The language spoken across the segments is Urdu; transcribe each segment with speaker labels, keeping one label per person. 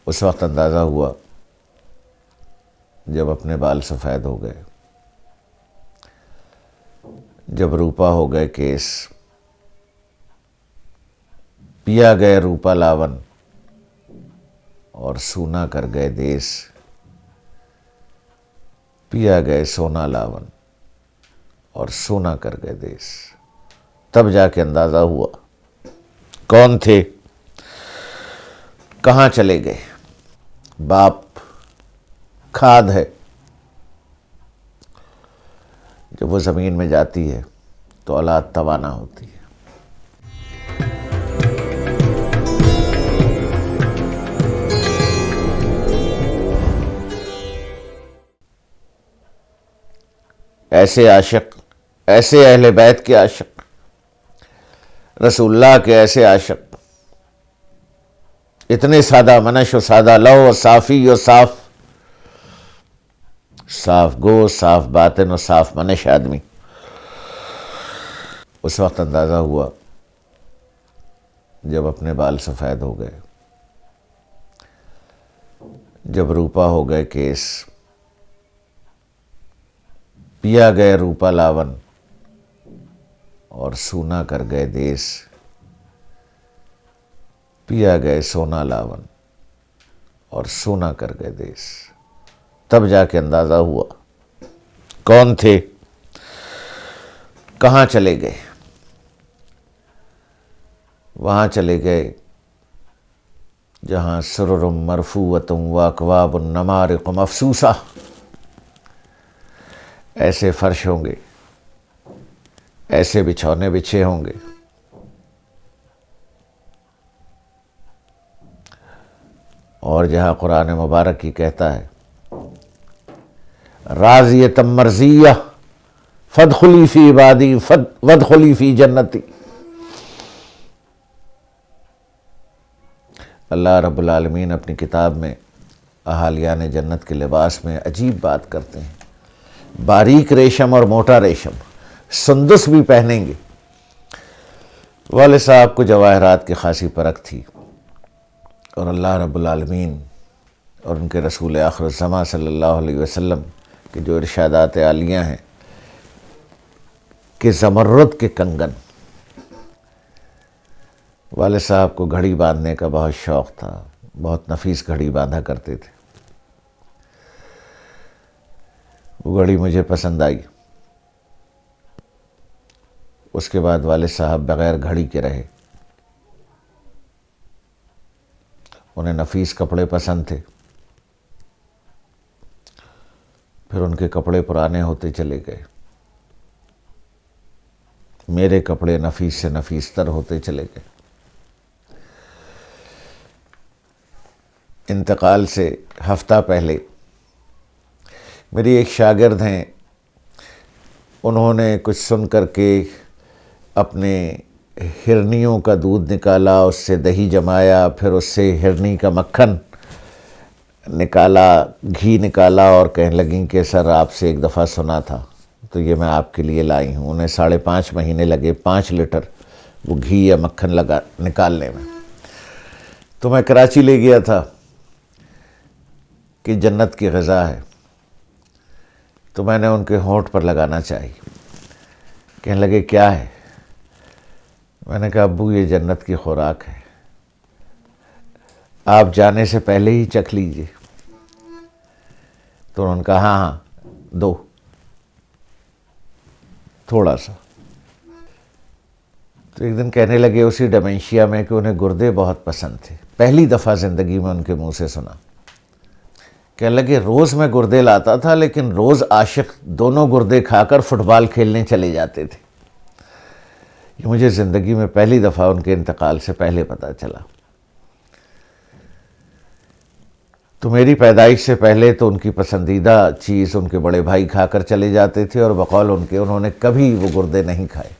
Speaker 1: اس وقت اندازہ ہوا جب اپنے بال سفید ہو گئے، جب روپا ہو گئے کیس، پیا گئے روپا لاون اور سونا کر گئے دیس، پیا گئے سونا لاون اور سونا کر گئے دیس۔ تب جا کے اندازہ ہوا کون تھے، کہاں چلے گئے۔ باپ کھاد ہے، جب وہ زمین میں جاتی ہے تو اولاد توانا ہوتی ہے۔ ایسے عاشق، ایسے اہل بیت کے عاشق، رسول اللہ کے ایسے عاشق، اتنے سادہ منش و سادہ لو و صافی و صاف گو، صاف باطن و صاف منش آدمی۔ اس وقت اندازہ ہوا جب اپنے بال سفید ہو گئے، جب روپا ہو گئے کیس، پیا گئے روپا لاون اور سونا کر گئے دیس، پیا گئے سونا لاون اور سونا کر گئے دیس۔ تب جا کے اندازہ ہوا کون تھے، کہاں چلے گئے۔ وہاں چلے گئے جہاں سرر مرفوعۃ واکواب نمارق مفصوصہ، ایسے فرش ہوں گے، ایسے بچھونے بچھے ہوں گے، اور جہاں قرآن مبارک ہی کہتا ہے راضیۃ مرضیہ فادخلی فی عبادی وادخلی فی جنتی۔ اللہ رب العالمین اپنی کتاب میں اہالیان جنت کے لباس میں عجیب بات کرتے ہیں، باریک ریشم اور موٹا ریشم، سندس بھی پہنیں گے۔ والد صاحب کو جواہرات کی خاصی پرکھ تھی، اور اللہ رب العالمین اور ان کے رسول آخر الزماں صلی اللہ علیہ وسلم کے جو ارشادات عالیہ ہیں کہ زمرد کے کنگن، والد صاحب کو گھڑی باندھنے کا بہت شوق تھا، بہت نفیس گھڑی باندھا کرتے تھے۔ وہ گھڑی مجھے پسند آئی۔ اس کے بعد والد صاحب بغیر گھڑی کے رہے۔ انہیں نفیس کپڑے پسند تھے، پھر ان کے کپڑے پرانے ہوتے چلے گئے، میرے کپڑے نفیس سے نفیس تر ہوتے چلے گئے۔ انتقال سے ہفتہ پہلے میری ایک شاگرد ہیں، انہوں نے کچھ سن کر کے اپنے ہرنیوں کا دودھ نکالا، اس سے دہی جمایا، پھر اس سے ہرنی کا مکھن نکالا، گھی نکالا، اور کہنے لگیں کہ سر آپ سے ایک دفعہ سنا تھا تو یہ میں آپ کے لیے لائی ہوں۔ انہیں 5.5 مہینے لگے 5 لیٹر وہ گھی یا مکھن نکالنے میں۔ تو میں کراچی لے گیا تھا کہ جنت کی غذا ہے، تو میں نے ان کے ہونٹ پر لگانا چاہی۔ کہنے لگے کیا ہے؟ میں نے کہا ابو یہ جنت کی خوراک ہے، آپ جانے سے پہلے ہی چکھ لیجئے۔ تو انہوں نے کہا ہاں دو، تھوڑا سا۔ تو ایک دن کہنے لگے اسی ڈیمنشیا میں کہ انہیں گردے بہت پسند تھے، پہلی دفعہ زندگی میں ان کے منہ سے سنا۔ کہنے لگے روز میں گردے لاتا تھا، لیکن روز عاشق دونوں گردے کھا کر فٹ بال کھیلنے چلے جاتے تھے۔ یہ مجھے زندگی میں پہلی دفعہ ان کے انتقال سے پہلے پتہ چلا۔ تو میری پیدائش سے پہلے تو ان کی پسندیدہ چیز ان کے بڑے بھائی کھا کر چلے جاتے تھے، اور بقول ان کے انہوں نے کبھی وہ گردے نہیں کھائے۔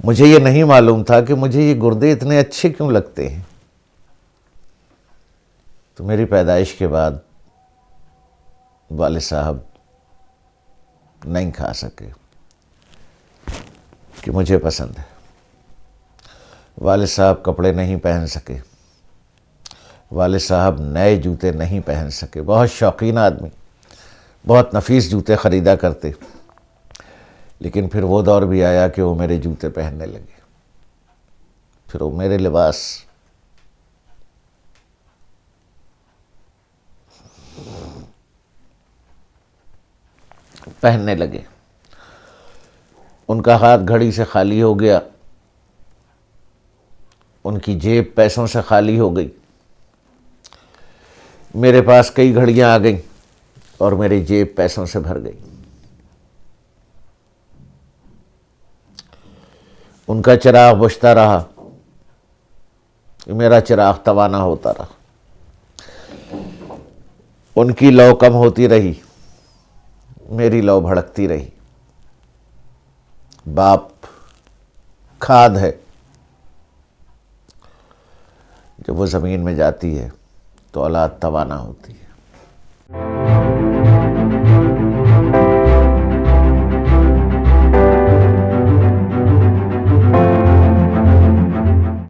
Speaker 1: مجھے یہ نہیں معلوم تھا کہ مجھے یہ گردے اتنے اچھے کیوں لگتے ہیں۔ تو میری پیدائش کے بعد والد صاحب نہیں کھا سکے کہ مجھے پسند ہے۔ والد صاحب کپڑے نہیں پہن سکے، والد صاحب نئے جوتے نہیں پہن سکے، بہت شوقین آدمی، بہت نفیس جوتے خریدا کرتے، لیکن پھر وہ دور بھی آیا کہ وہ میرے جوتے پہننے لگے، پھر وہ میرے لباس پہننے لگے۔ ان کا ہاتھ گھڑی سے خالی ہو گیا، ان کی جیب پیسوں سے خالی ہو گئی۔ میرے پاس کئی گھڑیاں آ گئیں اور میری جیب پیسوں سے بھر گئی۔ ان کا چراغ بجھتا رہا، میرا چراغ توانا ہوتا رہا۔ ان کی لو کم ہوتی رہی، میری لو بھڑکتی رہی۔ باپ کھاد ہے، جب وہ زمین میں جاتی ہے تو اولاد توانا ہوتی ہے۔